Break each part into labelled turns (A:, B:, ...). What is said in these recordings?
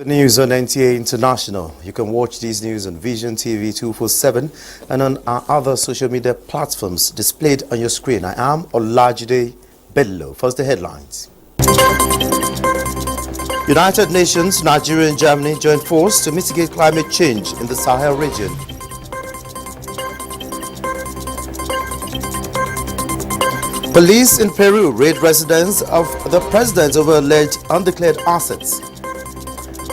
A: The news on NTA International. You can watch these news on Vision TV 247 and on our other social media platforms displayed on your screen. I am Olajide Bello. First, the headlines. United Nations, Nigeria and Germany join force to mitigate climate change in the Sahel region. Police in Peru raid residence of the president over alleged undeclared assets.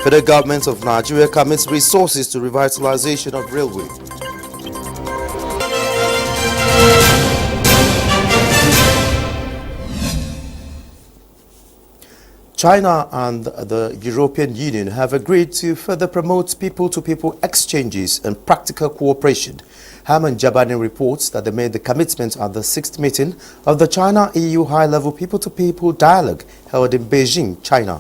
A: Federal government of Nigeria commits resources to revitalization of railway. China and the European Union have agreed to further promote people-to-people exchanges and practical cooperation. Haman Jabani reports that they made the commitment at the 6th meeting of the China-EU high-level people-to-people dialogue held in Beijing, China.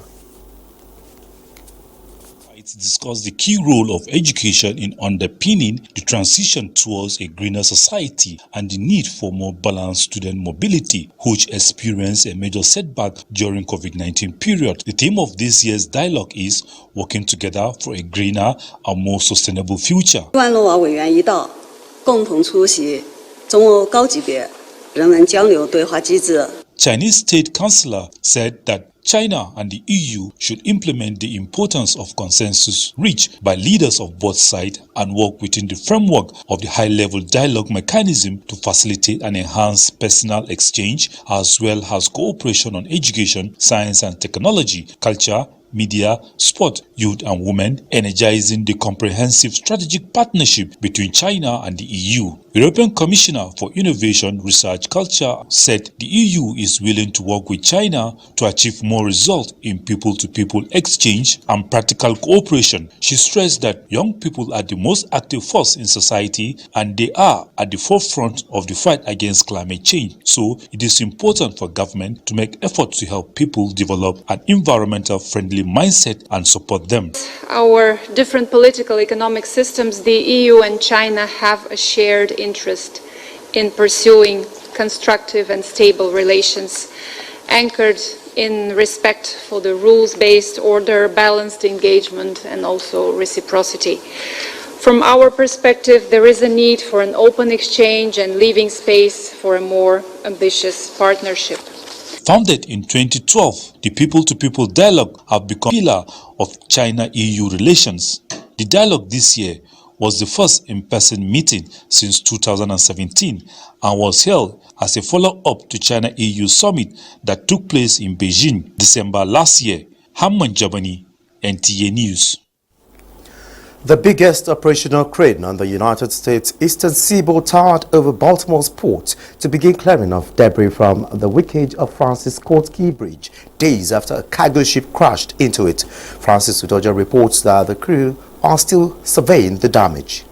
B: Discuss the key role of education in underpinning the transition towards a greener society and the need for more balanced student mobility, which experienced a major setback during COVID-19 period. The theme of this year's dialogue is working together for a greener and more sustainable future. Chinese State Councillor said that China and the EU should implement the importance of consensus reached by leaders of both sides and work within the framework of the high-level dialogue mechanism to facilitate and enhance personal exchange as well as cooperation on education, science and technology, culture, media, sport, youth and women, energizing the comprehensive strategic partnership between China and the EU. European Commissioner for Innovation, Research, Culture said the EU is willing to work with China to achieve more results in people-to-people exchange and practical cooperation. She stressed that young people are the most active force in society and they are at the forefront of the fight against climate change. So it is important for government to make efforts to help people develop an environmental friendly mindset and support them.
C: Our different political economic systems, the EU and China have a shared interest in pursuing constructive and stable relations anchored in respect for the rules-based order, balanced engagement and also reciprocity. From our perspective, there is a need for an open exchange and leaving space for a more ambitious partnership.
B: Founded in 2012, the People-to-People Dialogue have become a pillar of China-EU relations. The dialogue this year was the first in-person meeting since 2017 and was held as a follow-up to China-EU summit that took place in Beijing December last year. Haman Jabani, NTA News.
A: The biggest operational crane on the United States Eastern Seaboard towered over Baltimore's port to begin clearing of debris from the wreckage of Francis Scott Key Bridge, days after a cargo ship crashed into it. Francis Udoja reports that the crew are still surveying the damage.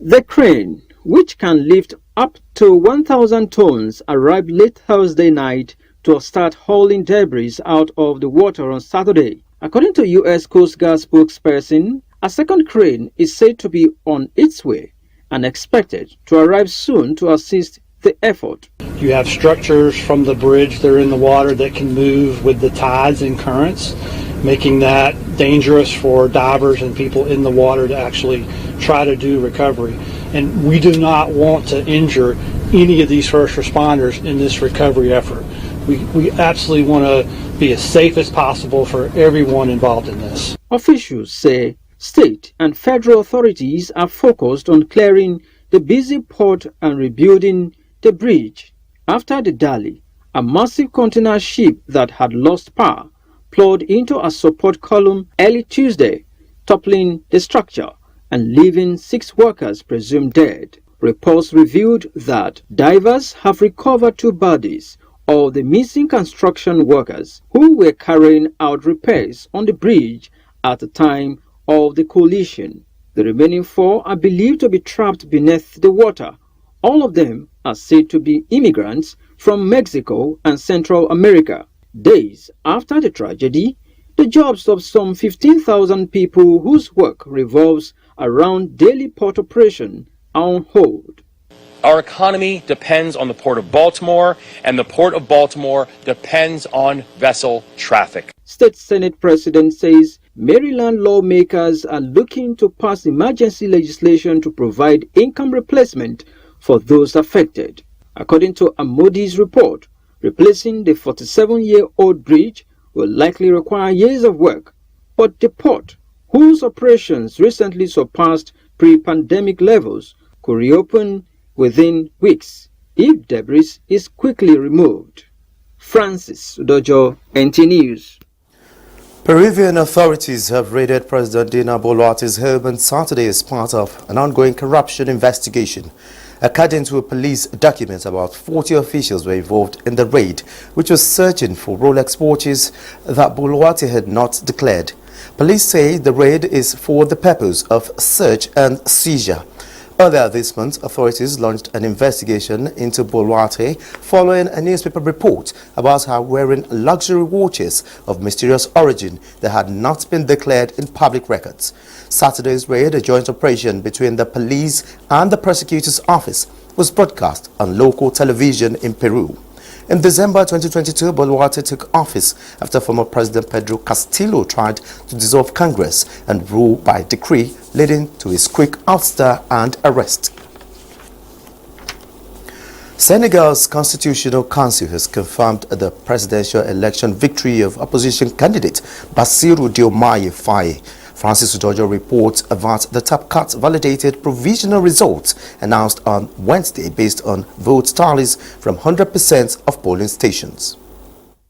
D: The crane, which can lift up to 1,000 tons, arrived late Thursday night to start hauling debris out of the water on Saturday. According to U.S. Coast Guard spokesperson, a second crane is said to be on its way and expected to arrive soon to assist the effort.
E: You have structures from the bridge that are in the water that can move with the tides and currents, making that dangerous for divers and people in the water to actually try to do recovery. And we do not want to injure any of these first responders in this recovery effort. We absolutely want to be as safe as possible for everyone involved in this.
D: Officials say state and federal authorities are focused on clearing the busy port and rebuilding the bridge after the Dali, a massive container ship that had lost power, plowed into a support column early Tuesday, toppling the structure and leaving 6 workers presumed dead. Reports revealed that divers have recovered 2 bodies of the missing construction workers who were carrying out repairs on the bridge at the time of the collision. The remaining 4 are believed to be trapped beneath the water. All of them are said to be immigrants from Mexico and Central America. Days after the tragedy, the jobs of some 15,000 people whose work revolves around daily port operation are on hold.
F: Our economy depends on the Port of Baltimore, and the Port of Baltimore depends on vessel traffic.
D: State Senate President says Maryland lawmakers are looking to pass emergency legislation to provide income replacement for those affected. According to a Moody's report, replacing the 47-year-old bridge will likely require years of work, but the port, whose operations recently surpassed pre-pandemic levels, could reopen within weeks if debris is quickly removed. Francis Udojo, NT News.
A: Peruvian authorities have raided President Dina Boluarte's home on Saturday as part of an ongoing corruption investigation. According to a police document, about 40 officials were involved in the raid, which was searching for Rolex watches that Boluarte had not declared. Police say the raid is for the purpose of search and seizure. Earlier this month, authorities launched an investigation into Boluarte following a newspaper report about her wearing luxury watches of mysterious origin that had not been declared in public records. Saturday's raid, a joint operation between the police and the prosecutor's office, was broadcast on local television in Peru. In December 2022, Boluarte took office after former President Pedro Castillo tried to dissolve Congress and rule by decree, leading to his quick ouster and arrest. Senegal's Constitutional Council has confirmed the presidential election victory of opposition candidate Bassirou Diomaye Faye. Francis Udojo reports that the top cut validated provisional results announced on Wednesday based on vote tallies from 100% of polling stations.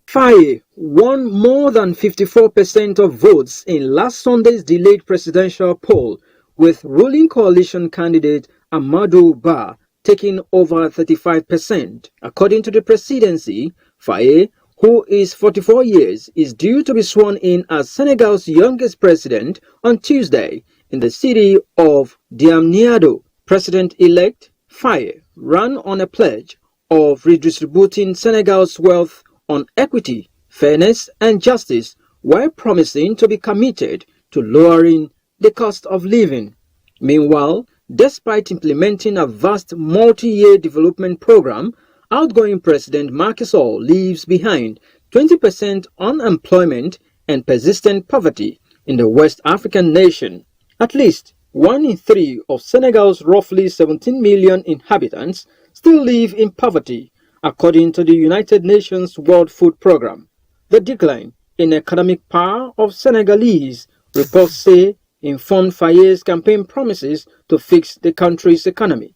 D: Faye won more than 54% of votes in last Sunday's delayed presidential poll, with ruling coalition candidate Amadou Ba taking over 35%. According to the presidency, Faye, who is 44 years, is due to be sworn in as Senegal's youngest president on Tuesday in the city of Diamniadio. President-elect Faye ran on a pledge of redistributing Senegal's wealth on equity, fairness and justice, while promising to be committed to lowering the cost of living. Meanwhile, despite implementing a vast multi-year development program, outgoing President Macky Sall leaves behind 20% unemployment and persistent poverty in the West African nation. At least 1 in 3 of Senegal's roughly 17 million inhabitants still live in poverty, according to the United Nations World Food Programme. The decline in economic power of Senegalese, reports say, informed Faye's campaign promises to fix the country's economy.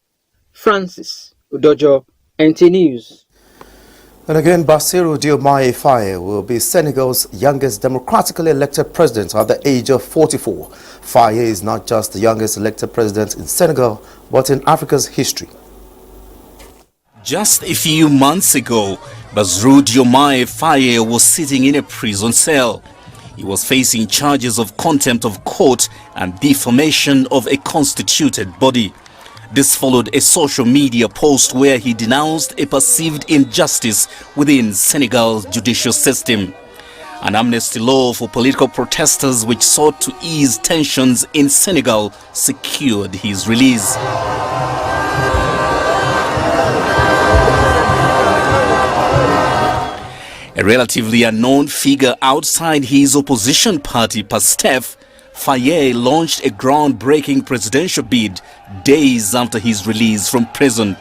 D: Francis Udojo, NT News.
A: And again, Bassirou Diomaye Faye will be Senegal's youngest democratically elected president at the age of 44. Faye is not just the youngest elected president in Senegal, but in Africa's history.
G: Just a few months ago, Bassirou Diomaye Faye was sitting in a prison cell. He was facing charges of contempt of court and defamation of a constituted body. This followed a social media post where he denounced a perceived injustice within Senegal's judicial system. An amnesty law for political protesters which sought to ease tensions in Senegal secured his release. A relatively unknown figure outside his opposition party, PASTEF, Faye launched a groundbreaking presidential bid days after his release from prison.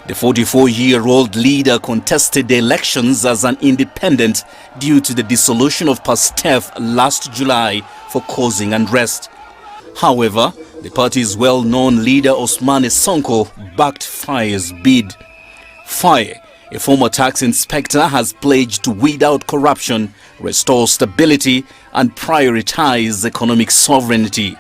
G: The 44-year-old leader contested the elections as an independent due to the dissolution of PASTEF last July for causing unrest. However, the party's well-known leader Ousmane Sonko backed Faye's bid. Faye, a former tax inspector, has pledged to weed out corruption, restore stability, and prioritize economic sovereignty.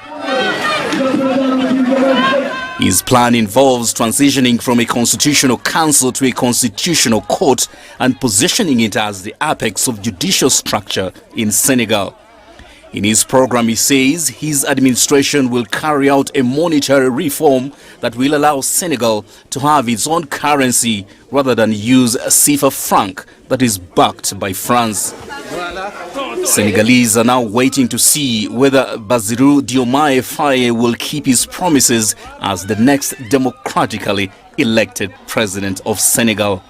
G: His plan involves transitioning from a constitutional council to a constitutional court and positioning it as the apex of judicial structure in Senegal. In his program, he says his administration will carry out a monetary reform that will allow Senegal to have its own currency rather than use a CFA franc that is backed by France. Senegalese are now waiting to see whether Bassirou Diomaye Faye will keep his promises as the next democratically elected president of Senegal.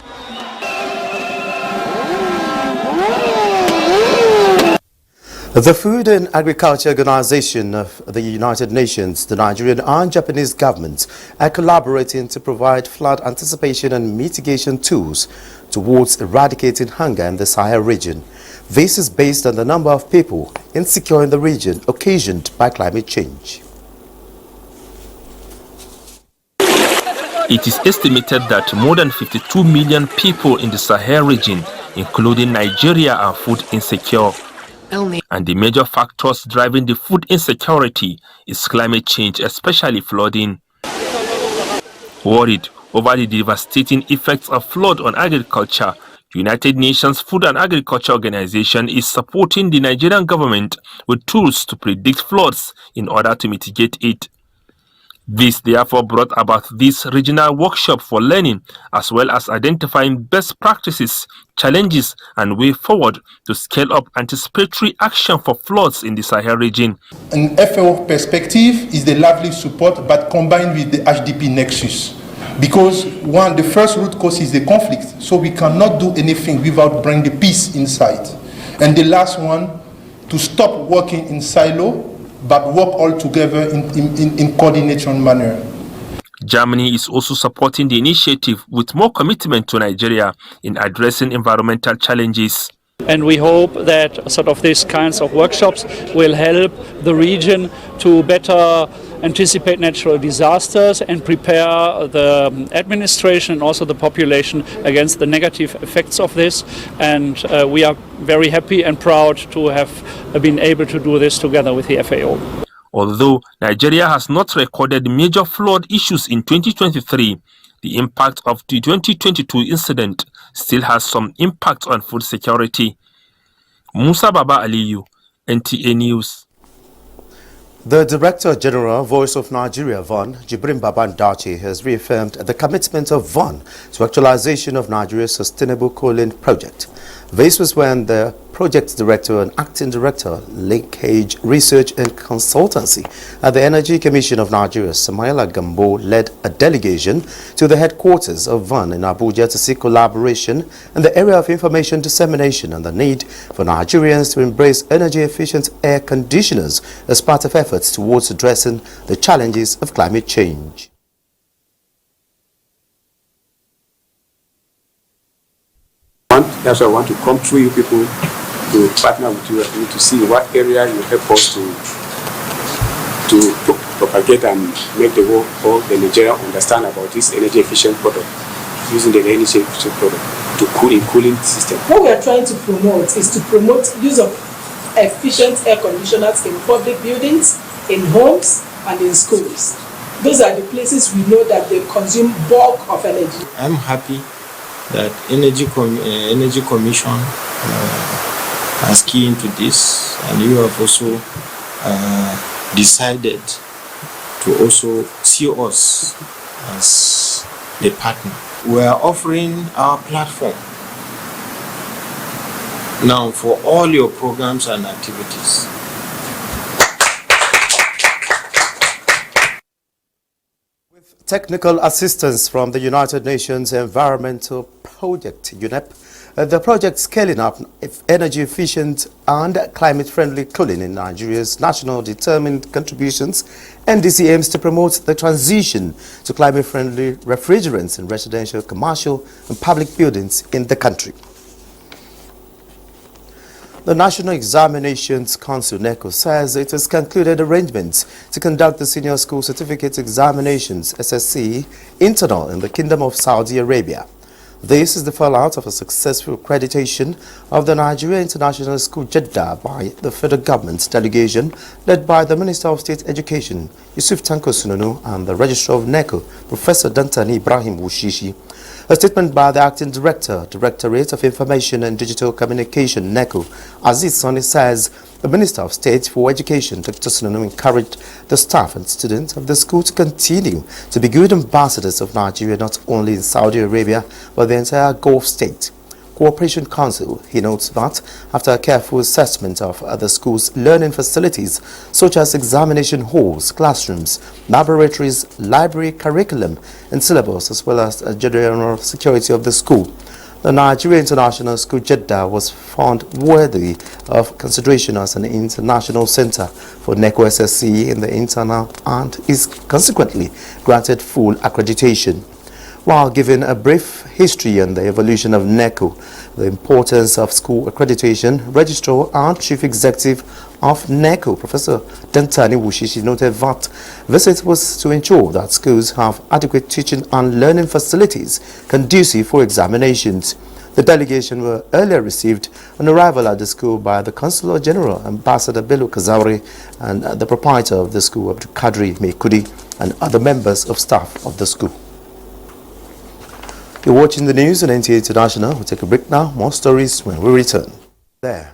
A: The Food and Agriculture Organization of the United Nations, the Nigerian and Japanese governments are collaborating to provide flood anticipation and mitigation tools towards eradicating hunger in the Sahel region. This is based on the number of people insecure in the region occasioned by climate change.
H: It is estimated that more than 52 million people in the Sahel region, including Nigeria, are food insecure. And the major factors driving the food insecurity is climate change, especially flooding. Worried over the devastating effects of flood on agriculture, the United Nations Food and Agriculture Organization is supporting the Nigerian government with tools to predict floods in order to mitigate it. This therefore brought about this regional workshop for learning, as well as identifying best practices, challenges, and way forward to scale up anticipatory action for floods in the Sahel region.
I: An FAO perspective is the lively support, but combined with the HDP nexus. Because one, the first root cause is the conflict, so we cannot do anything without bringing the peace inside. And the last one, to stop working in silo, but work all together in coordination manner.
H: Germany is also supporting the initiative with more commitment to Nigeria in addressing environmental challenges.
J: And we hope that sort of these kinds of workshops will help the region to better anticipate natural disasters and prepare the administration and also the population against the negative effects of this. And we are very happy and proud to have been able to do this together with the FAO.
H: Although Nigeria has not recorded major flood issues in 2023, the impact of the 2022 incident still has some impact on food security. Musa Baba Aliyu, NTA News.
A: The Director General, Voice of Nigeria, VON, Jibrin Babandachi, has reaffirmed the commitment of VON to actualization of Nigeria's Sustainable Coal Project. This was when the Project Director and Acting Director, Linkage Research and Consultancy at the Energy Commission of Nigeria, Samaila Gambo, led a delegation to the headquarters of VON in Abuja to seek collaboration in the area of information dissemination and the need for Nigerians to embrace energy-efficient air conditioners as part of efforts towards addressing the challenges of climate change.
K: That's why I want to come through you people to partner with you to see what area you help us to propagate and make the whole the Nigeria understand about this energy efficient product, using the energy efficient product to cooling system.
L: What we are trying to promote is to promote use of efficient air conditioners in public buildings, in homes, and in schools. Those are the places we know that they consume bulk of energy.
M: I'm happy that Energy Commission has key into this, and you have also decided to also see us as a partner. We are offering our platform now for all your programs and activities.
A: Technical assistance from the United Nations Environmental Project, UNEP, the project scaling up energy-efficient and climate-friendly cooling in Nigeria's national determined contributions. NDC aims to promote the transition to climate-friendly refrigerants in residential, commercial and public buildings in the country. The National Examinations Council, NECO, says it has concluded arrangements to conduct the Senior School Certificate Examinations, SSC, internal in the Kingdom of Saudi Arabia. This is the fallout of a successful accreditation of the Nigeria International School, Jeddah, by the federal government's delegation led by the Minister of State Education, Yusuf Tanko Sununu, and the Registrar of NECO, Professor Dantani Ibrahim Wushishi. A statement by the Acting Director, Directorate of Information and Digital Communication, NECO, Aziz Sani, says the Minister of State for Education, Dr. Sununu, encouraged the staff and students of the school to continue to be good ambassadors of Nigeria, not only in Saudi Arabia, but the entire Gulf state. Cooperation Council, he notes that after a careful assessment of the school's learning facilities, such as examination halls, classrooms, laboratories, library, curriculum, and syllabus, as well as the general security of the school, The Nigerian International School Jeddah was found worthy of consideration as an international center for NECO SSC in the internal and is consequently granted full accreditation. While giving a brief history on the evolution of NECO, the importance of school accreditation, Registrar and Chief Executive of NECO, Professor Dantani Wushishi, noted that visit was to ensure that schools have adequate teaching and learning facilities conducive for examinations. The delegation were earlier received on arrival at the school by the Consular General, Ambassador Bello Kazauri, and the proprietor of the school, Abdul Kadri Mekudi, and other members of staff of the school. You're watching the news on NTA International. We'll take a break now. More stories when we return. There.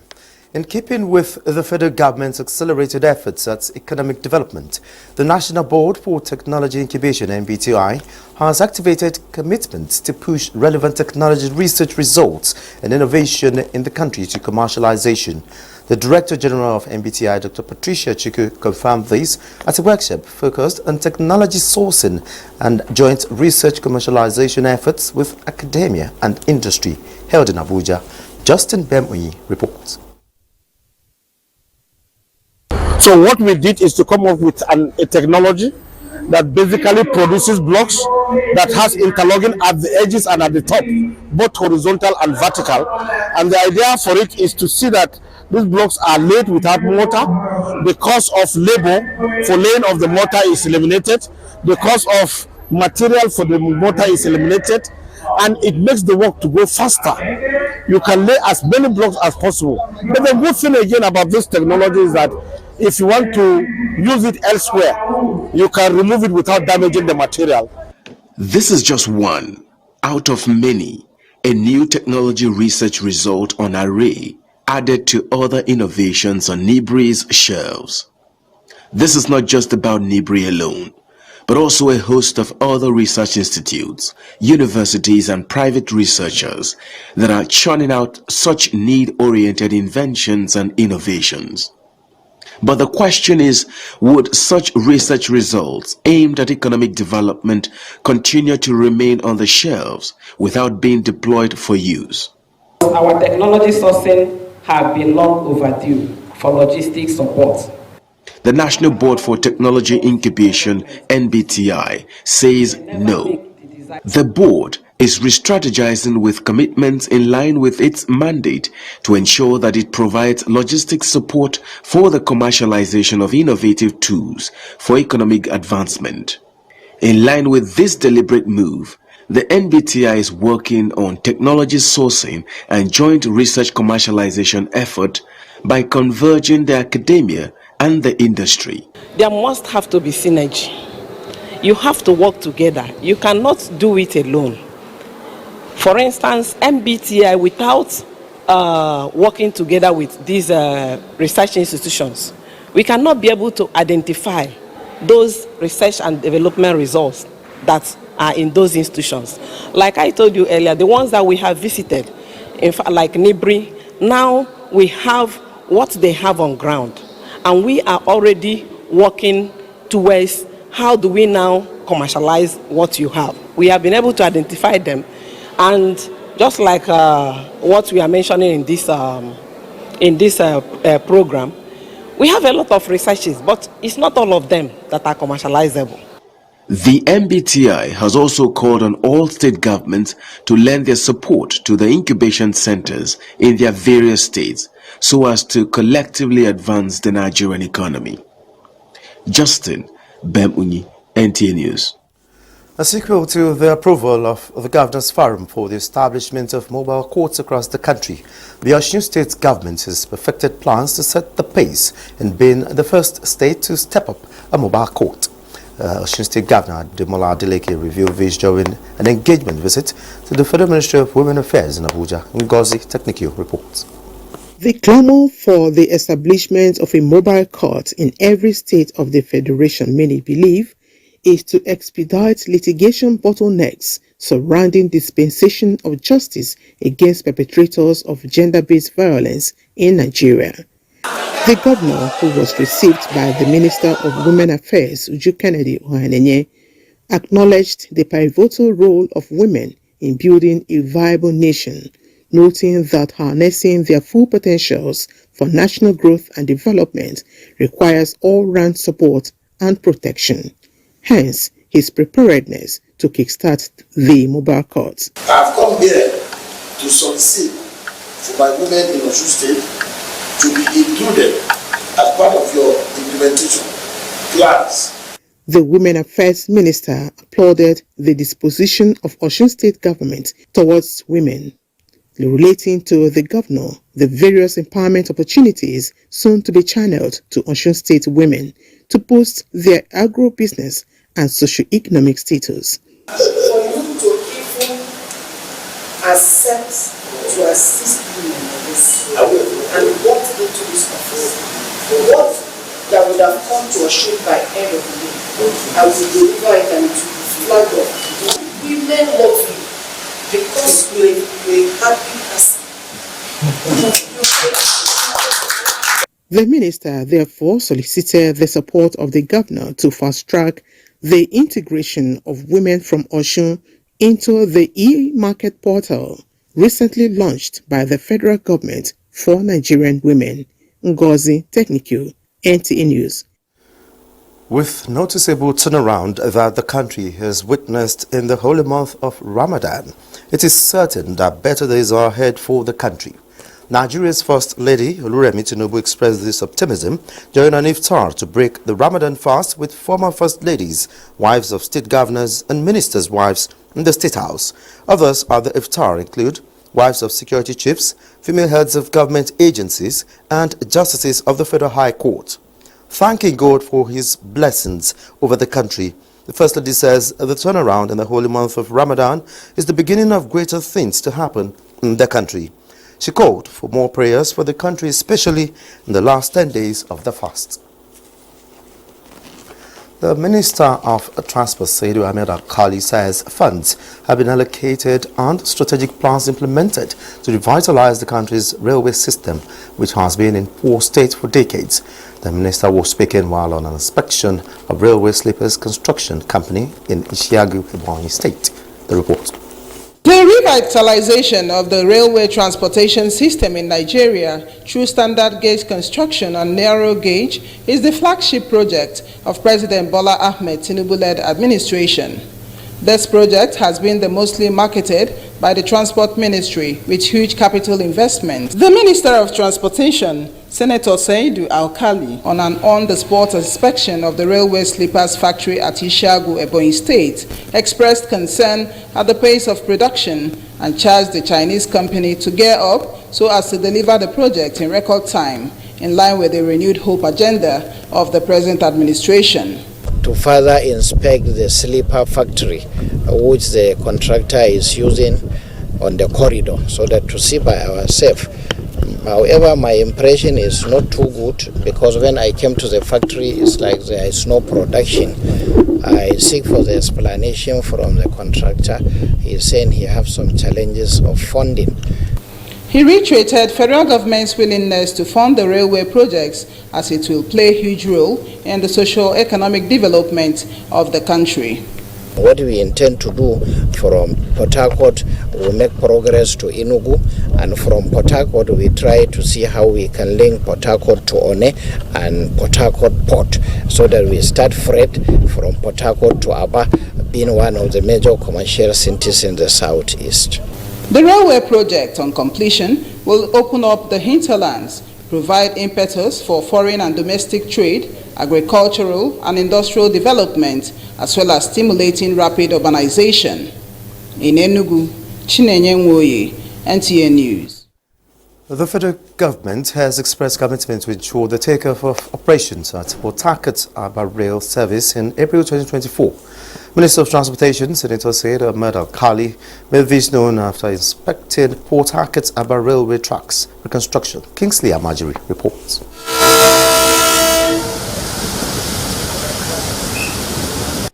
A: In keeping with the federal government's accelerated efforts at economic development, the National Board for Technology Incubation, NTAi, has activated commitments to push relevant technology research results and innovation in the country to commercialization. The Director General of NTAi, Dr. Patricia Chiku, confirmed this at a workshop focused on technology sourcing and joint research commercialization efforts with academia and industry held in Abuja. Justin Bemuyi reports.
N: So what we did is to come up with a technology that basically produces blocks that has interlocking at the edges and at the top, both horizontal and vertical. And the idea for it is to see that these blocks are laid without mortar. The cost of labor for laying of the mortar is eliminated. The cost of material for the mortar is eliminated. And it makes the work to go faster. You can lay as many blocks as possible. But the good thing again about this technology is that if you want to use it elsewhere, you can remove it without damaging the material.
O: This is just one out of many, a new technology research result on array added to other innovations on NIBRI's shelves. This is not just about NIBRI alone, but also a host of other research institutes, universities and private researchers that are churning out such need-oriented inventions and innovations. But the question is, would such research results aimed at economic development continue to remain on the shelves without being deployed for use?
P: Our technology sourcing have been long overdue for logistics support.
O: The National Board for Technology Incubation, NTAi, says no. The board is re-strategizing with commitments in line with its mandate to ensure that it provides logistics support for the commercialization of innovative tools for economic advancement. In line with this deliberate move, the NTAi is working on technology sourcing and joint research commercialization effort by converging the academia and the industry.
P: There must have to be synergy. You have to work together. You cannot do it alone. For instance, NTAi, without working together with these research institutions, we cannot be able to identify those research and development results that are in those institutions. Like I told you earlier, the ones that we have visited, in fact, like NIBRI, now we have what they have on ground. And we are already working towards how do we now commercialize what you have. We have been able to identify them, and just like what we are mentioning in this program, we have a lot of researches, but it's not all of them that are commercializable.
O: The NTAi has also called on all state governments to lend their support to the incubation centers in their various states so as to collectively advance the Nigerian economy. Justin Bemunyi, NTA News.
A: A sequel to the approval of the Governor's Forum for the establishment of mobile courts across the country, the Osun State government has perfected plans to set the pace in being the first state to step up a mobile court. Osun State Governor Demola Adeleke revealed this during an engagement visit to the Federal Ministry of Women Affairs in Abuja. Ngozi Technical reports.
Q: The clamor for the establishment of a mobile court in every state of the Federation, many believe, is to expedite litigation bottlenecks surrounding dispensation of justice against perpetrators of gender-based violence in Nigeria. The governor, who was received by the Minister of Women Affairs, Uju Kennedy Ohanenye, acknowledged the pivotal role of women in building a viable nation, noting that harnessing their full potentials for national growth and development requires all-round support and protection. Hence, his preparedness to kickstart the mobile court.
R: I've come here to solicit for my women in Osun State to be included as part of your implementation plans.
Q: The Women Affairs Minister applauded the disposition of Osun State government towards women, relating to the governor the various empowerment opportunities soon to be channeled to Osun State women to boost their agro-business and socio-economic status.
L: For you to even accept to assist women in this and walk into this office, what that would have come to a shoot by end of the day, I will deliver it and it will be flagged up. Women love you because you're a happy person.
Q: The minister therefore solicited the support of the governor to fast-track the integration of women from Osun into the e-market portal recently launched by the federal government for Nigerian women. Ngozi Technical, NTA News.
A: With noticeable turnaround that the country has witnessed in the holy month of Ramadan, it is certain that better days are ahead for the country. Nigeria's First Lady, Oluremi Tinubu, expressed this optimism during an iftar to break the Ramadan fast with former First Ladies, wives of state governors and ministers' wives in the State House. Others at the iftar include wives of security chiefs, female heads of government agencies, and justices of the Federal High Court. Thanking God for his blessings over the country, the First Lady says the turnaround in the holy month of Ramadan is the beginning of greater things to happen in the country. She called for more prayers for the country, especially in the last 10 days of the fast. The Minister of Transport, Saidu Ahmed Al-Khali, says funds have been allocated and strategic plans implemented to revitalize the country's railway system, which has been in poor state for decades. The minister was speaking while on an inspection of Railway Sleepers Construction Company in Ishiagu, Ebonyi State. The report.
S: The revitalization of the railway transportation system in Nigeria through standard gauge construction and narrow gauge is the flagship project of President Bola Ahmed Tinubu-led administration. This project has been the mostly marketed by the Transport Ministry with huge capital investment. The Minister of Transportation, Senator Saidu Al-Khali, on an on-the-spot inspection of the railway sleepers factory at Ishiagu, Ebonyi State, expressed concern at the pace of production and charged the Chinese company to gear up so as to deliver the project in record time, in line with the renewed hope agenda of the present administration.
T: To further inspect the sleeper factory, which the contractor is using on the corridor, so that to see by ourselves. However, my impression is not too good, because when I came to the factory, it's like there is no production. I seek for the explanation from the contractor. He's saying he has some challenges of funding.
S: He reiterated federal government's willingness to fund the railway projects, as it will play a huge role in the socio-economic development of the country.
T: What we intend to do from Port Harcourt, we make progress to Enugu, and from Port Harcourt we try to see how we can link Port Harcourt to One and Port Harcourt Port, so that we start freight from Port Harcourt to Aba, being one of the major commercial centers in the southeast.
S: The railway project, on completion, will open up the hinterlands, provide impetus for foreign and domestic trade, agricultural and industrial development, as well as stimulating rapid urbanization. In Enugu, Chinenye Nwoye, NTA News.
A: The federal government has expressed commitment to ensure the takeoff of operations at Port Harcourt Aba Rail Service in April 2024. Minister of Transportation, Senator Saidu Ahmed Al-Khali, made this known after inspecting Port Harcourt Aba railway tracks reconstruction. Kingsley Amajiri reports.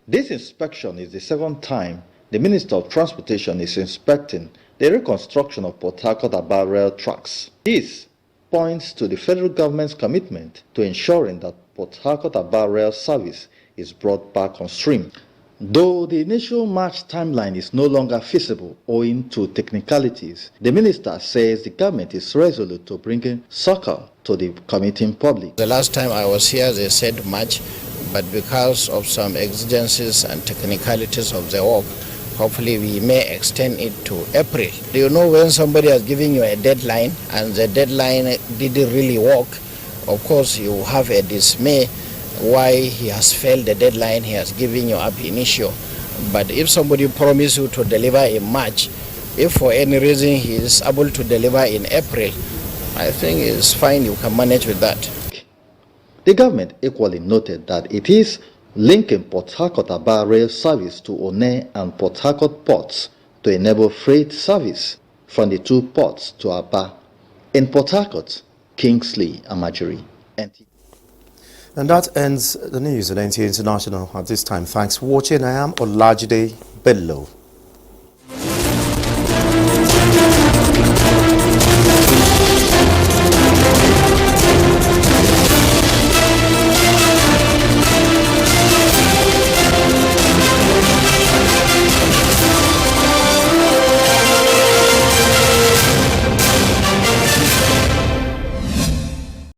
U: This inspection is the second time the Minister of Transportation is inspecting the reconstruction of Port Harcourt Aba rail tracks. This points to the federal government's commitment to ensuring that Port Harcourt Aba rail service is brought back on stream. Though the initial March timeline is no longer feasible owing to technicalities, the minister says the government is resolute to bringing succor to the commuting public.
T: The last time I was here, they said March, but because of some exigencies and technicalities of the work, hopefully we may extend it to April. Do you know when somebody has given you a deadline and the deadline didn't really work, of course you have a dismay why he has failed the deadline he has given you ab initio. But if somebody promised you to deliver in March, if for any reason he is able to deliver in April, I think it's fine, you can manage with that.
U: The government equally noted that it is linking Port Harcourt-Aba rail service to One and Port Harcourt ports to enable freight service from the two ports to Aba. In Port Harcourt, Kingsley Amajiri, NTA.
A: And that ends the news at NTA International at this time. Thanks for watching. I am Olajide Bello.